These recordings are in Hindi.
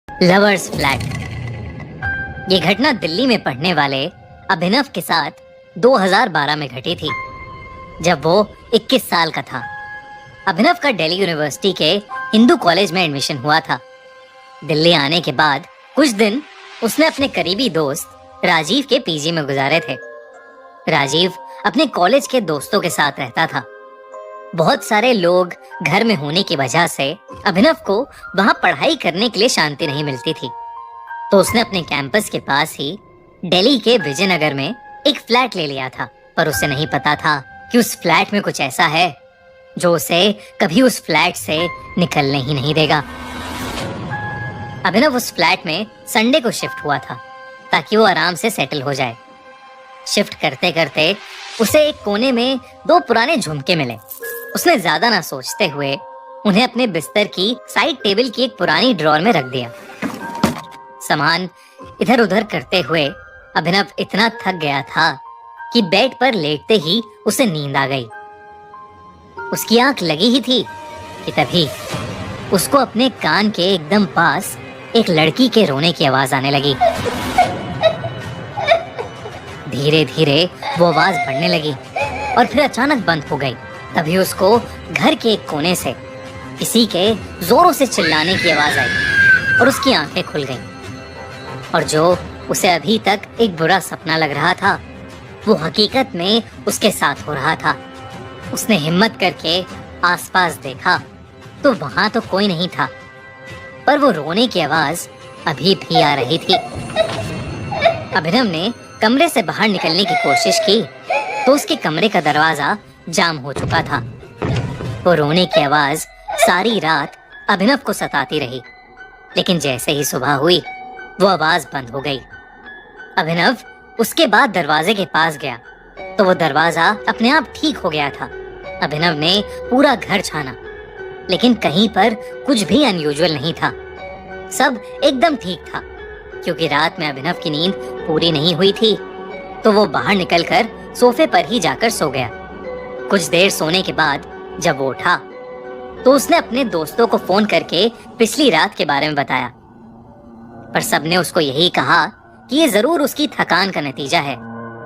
Lovers flat. ये घटना दिल्ली में पढ़ने वाले अभिनव के साथ 2012 में घटी थी, जब वो 21 साल का था। अभिनव का दिल्ली यूनिवर्सिटी के हिंदू कॉलेज में एडमिशन हुआ था। दिल्ली आने के बाद कुछ दिन उसने अपने करीबी दोस्त राजीव के पीजी में गुजारे थे। राजीव अपने कॉलेज के दोस्तों के साथ रहता था। बहुत सारे लोग घर में होने की वजह से अभिनव को वहां पढ़ाई करने के लिए शांति नहीं मिलती थी, तो उसने अपने कैंपस के पास ही दिल्ली के विजयनगर में एक फ्लैट ले लिया था। पर उसे नहीं पता था कि उस फ्लैट में कुछ ऐसा है जो उसे कभी उस फ्लैट से निकलने ही नहीं देगा। अभिनव उस फ्लैट में संडे को शिफ्ट हुआ था ताकि वो आराम से सेटल हो जाए। शिफ्ट करते करते उसे एक कोने में 2 पुराने झुमके मिले। उसने ज्यादा ना सोचते हुए उन्हें अपने बिस्तर की साइड टेबल की एक पुरानी ड्रॉर में रख दिया। सामान इधर उधर करते हुए अभिनव इतना थक गया था कि बेड पर लेटते ही उसे नींद आ गई। उसकी आंख लगी ही थी कि तभी उसको अपने कान के एकदम पास एक लड़की के रोने की आवाज आने लगी। धीरे धीरे वो आवाज बढ़ने लगी और फिर अचानक बंद हो गई। तभी उसको घर के एक कोने से किसी के जोरों से चिल्लाने की आवाज आई और उसकी आंखें खुल गईं। और जो उसे अभी तक एक बुरा सपना लग रहा था, वो हकीकत में उसके साथ हो रहा था। उसने हिम्मत करके आसपास देखा तो वहां तो कोई नहीं था, पर वो रोने की आवाज अभी भी आ रही थी। अभिनव ने कमरे से बाहर निकलने की कोशिश की तो उसके कमरे का दरवाजा जाम हो चुका था। वो रोने की आवाज सारी रात अभिनव को सताती रही, लेकिन जैसे ही सुबह हुई वो आवाज बंद हो गई। अभिनव उसके बाद दरवाजे के पास गया तो वो दरवाजा अपने आप ठीक हो गया था। अभिनव ने पूरा घर छाना, लेकिन कहीं पर कुछ भी अनयूजुअल नहीं था। सब एकदम ठीक था, क्योंकि रात में अभिनव की नींद पूरी नहीं हुई थी, तो वो बाहर निकलकर सोफे पर ही जाकर सो गया। कुछ देर सोने के बाद जब वो उठा तो उसने अपने दोस्तों को फोन करके पिछली रात के बारे में बताया, पर सबने उसको यही कहा कि ये जरूर उसकी थकान का नतीजा है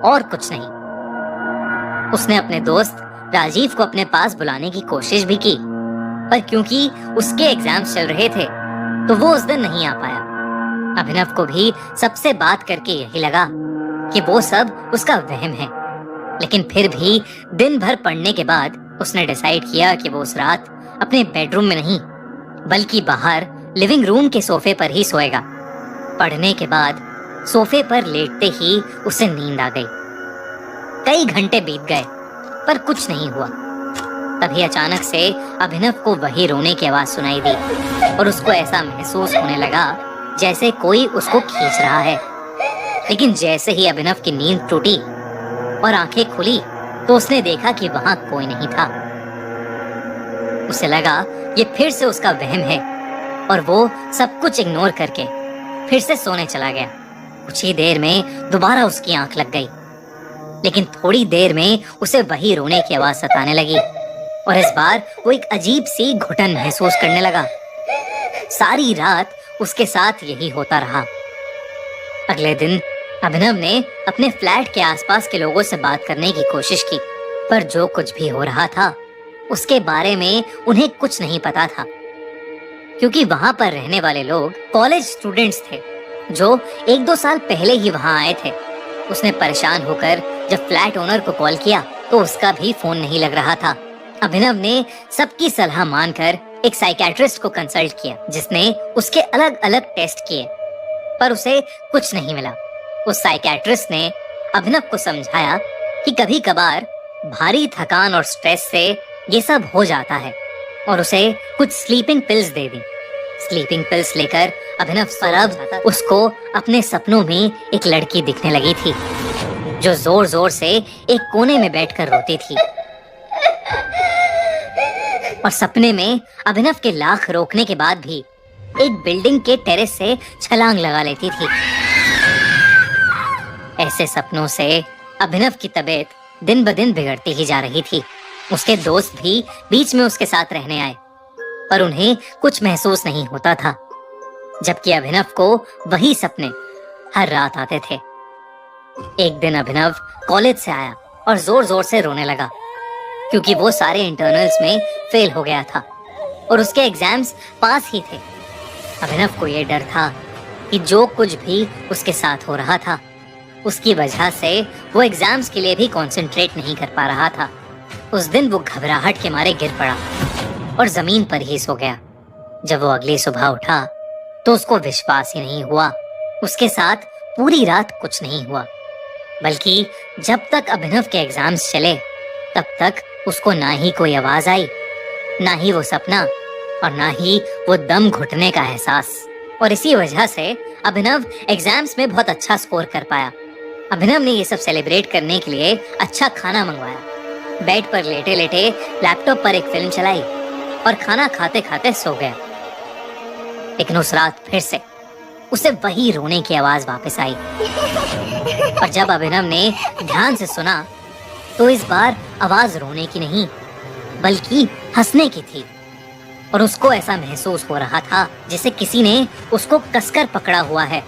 और कुछ नहीं। उसने अपने दोस्त राजीव को अपने पास बुलाने की कोशिश भी की, पर क्योंकि उसके एग्जाम्स चल रहे थे तो वो उस दिन नहीं आ पाया। अभिनव को भी सबसे बात करके यही लगा कि वो सब उसका वहम है, लेकिन फिर भी दिन भर पढ़ने के बाद उसने डिसाइड किया कि वो उस रात अपने बेडरूम में नहीं बल्कि बाहर लिविंग रूम के सोफे पर ही सोएगा। पढ़ने के बाद सोफे पर लेटते ही उसे नींद आ गई। कई घंटे बीत गए पर कुछ नहीं हुआ। तभी अचानक से अभिनव को वही रोने की आवाज सुनाई दी और उसको ऐसा महसूस होने लगा जैसे कोई उसको खींच रहा है। लेकिन जैसे ही अभिनव की नींद टूटी और आंखें खुली तो उसने देखा कि वहां कोई नहीं था। उसे लगा ये फिर से उसका वहम है और वो सब कुछ इग्नोर करके फिर से सोने चला गया। कुछ ही देर में दोबारा उसकी आंख लग गई, लेकिन थोड़ी देर में उसे वही रोने की आवाज सताने लगी और इस बार वो एक अजीब सी घुटन महसूस करने लगा। सारी रात उसके साथ यही होता रहा। अगले दिन अभिनव ने अपने फ्लैट के आसपास के लोगों से बात करने की कोशिश की, पर जो कुछ भी हो रहा था उसके बारे में उन्हें कुछ नहीं पता था, क्योंकि वहां पर रहने वाले लोग कॉलेज स्टूडेंट्स थे जो 1-2 साल पहले ही वहां आए थे। उसने परेशान होकर जब फ्लैट ओनर को कॉल किया तो उसका भी फोन नहीं लग रहा था। अभिनव ने सबकी सलाह मानकर एक साइकियाट्रिस्ट को कंसल्ट किया, जिसने उसके अलग अलग टेस्ट किए, पर उसे कुछ नहीं मिला। उस साइकियाट्रिस्ट ने अभिनव को समझाया कि कभी कभार भारी थकान और स्ट्रेस से ये सब हो जाता है और उसे कुछ स्लीपिंग पिल्स दे दी। स्लीपिंग पिल्स लेकर अभिनव अब उसको अपने सपनों में एक लड़की दिखने लगी थी जो जोर जोर से एक कोने में बैठकर रोती थी और सपने में अभिनव के लाख रोकने के बाद भी एक बिल्डिंग के टेरेस से छलांग लगा लेती थी। ऐसे सपनों से अभिनव की तबीयत दिन ब दिन बिगड़ती ही जा रही थी। उसके दोस्त भी बीच में उसके साथ रहने आए, पर उन्हें कुछ महसूस नहीं होता था। जबकि अभिनव को वही सपने हर रात आते थे। एक दिन अभिनव कॉलेज से आया और जोर जोर से रोने लगा, क्योंकि वो सारे इंटरनल्स में फेल हो गया था और उसके एग्जाम्स पास ही थे। अभिनव को ये डर था कि जो कुछ भी उसके साथ हो रहा था, उसकी वजह से वो एग्जाम्स के लिए भी कंसंट्रेट नहीं कर पा रहा था। उस दिन वो घबराहट के मारे गिर पड़ा और जमीन पर ही सो गया। जब वो अगली सुबह उठा तो उसको विश्वास ही नहीं हुआ, उसके साथ पूरी रात कुछ नहीं हुआ, बल्कि जब तक अभिनव के एग्जाम्स चले तब तक उसको ना ही कोई आवाज आई, ना ही वो सपना और ना ही वो दम घुटने का एहसास। और इसी वजह से अभिनव एग्जाम्स में बहुत अच्छा स्कोर कर पाया। अभिनव ने ये सब सेलिब्रेट करने के लिए अच्छा खाना मंगवाया, बेड पर लेटे लेटे लैपटॉप पर एक फिल्म चलाई और खाना खाते खाते सो गया। लेकिन उस रात फिर से उसे वही रोने की आवाज वापस आई और जब अभिनव ने ध्यान से सुना तो इस बार आवाज रोने की नहीं बल्कि हंसने की थी। और उसको ऐसा महसूस हो रहा था जैसे किसी ने उसको कसकर पकड़ा हुआ है।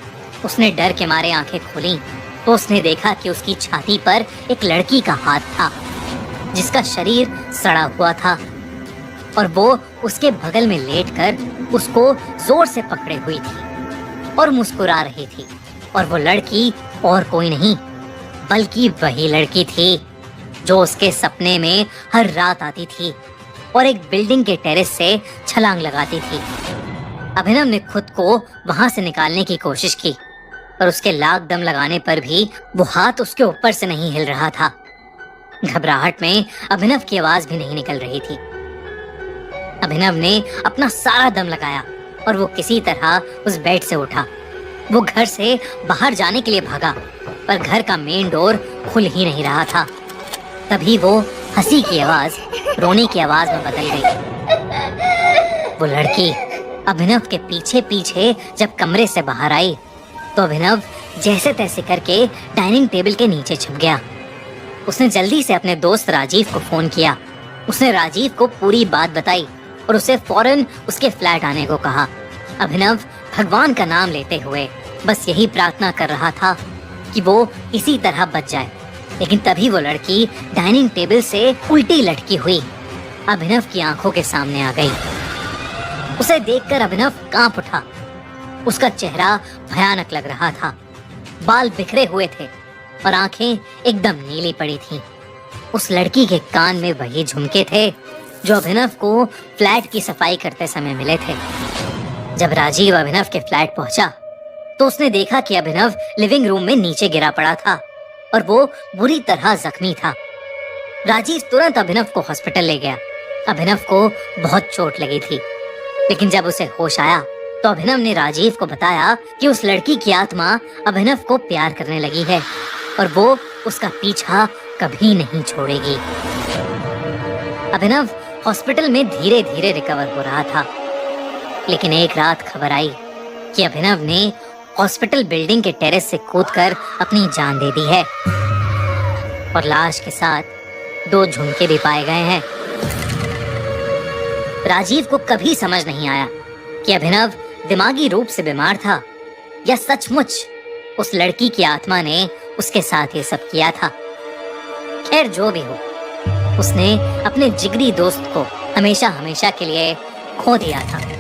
उसने डर के मारे आंखें खोली तो उसने देखा कि उसकी छाती पर एक लड़की का हाथ था, जिसका शरीर सड़ा हुआ था और वो उसके बगल में लेटकर उसको जोर से पकड़े हुई थी और मुस्कुरा रही थी। और वो लड़की और कोई नहीं बल्कि वही लड़की थी जो उसके सपने में हर रात आती थी और एक बिल्डिंग के टेरेस से छलांग लगाती थी। अभिनव ने खुद को वहां से निकालने की कोशिश की, पर उसके लाख दम लगाने पर भी वो हाथ उसके ऊपर से नहीं हिल रहा था। घबराहट में अभिनव की आवाज भी नहीं निकल रही थी। अभिनव ने अपना सारा दम लगाया और वो किसी तरह उस बेड से उठा। वो घर से बाहर जाने के लिए भागा, पर घर का मेन डोर खुल ही नहीं रहा था। तभी वो हंसी की आवाज रोने की आवाज में बदल गई। वो लड़की अभिनव के पीछे पीछे जब कमरे से बाहर आई तो अभिनव जैसे तैसे करके डाइनिंग टेबल के नीचे छुप गया। उसने जल्दी से अपने दोस्त राजीव को फोन किया। उसने राजीव को पूरी बात बताई और उसे फौरन उसके फ्लैट आने को कहा। अभिनव भगवान का नाम लेते हुए बस यही प्रार्थना कर रहा था कि वो इसी तरह बच जाए। लेकिन तभी वो लड़की डाइनिंग टेबल से उल्टी लटकी हुई अभिनव की आंखों के सामने आ गई। उसे देखकर अभिनव कांप उठा। उसका चेहरा भयानक लग रहा था, बाल बिखरे हुए थे और आंखें एकदम नीली पड़ी थीं। उस लड़की के कान में वही झुमके थे जो अभिनव को फ्लैट की सफाई करते समय मिले थे। जब राजीव अभिनव के फ्लैट पहुंचा तो उसने देखा कि अभिनव लिविंग रूम में नीचे गिरा पड़ा था और वो बुरी तरह जख्मी था। राजीव तुरंत अभिनव को हॉस्पिटल ले गया। अभिनव को बहुत चोट लगी थी, लेकिन जब उसे होश आया तो अभिनव ने राजीव को बताया कि उस लड़की की आत्मा अभिनव को प्यार करने लगी है और वो उसका पीछा कभी नहीं छोड़ेगी। अभिनव हॉस्पिटल में धीरे धीरे रिकवर हो रहा था, लेकिन एक रात खबर आई कि अभिनव ने हॉस्पिटल बिल्डिंग के टेरेस से कूदकर अपनी जान दे दी है और लाश के साथ 2 झुमके भी पाए गए हैं। राजीव को कभी समझ नहीं आया कि अभिनव दिमागी रूप से बीमार था या सचमुच उस लड़की की आत्मा ने उसके साथ ये सब किया था। खैर जो भी हो, उसने अपने जिगरी दोस्त को हमेशा हमेशा के लिए खो दिया था।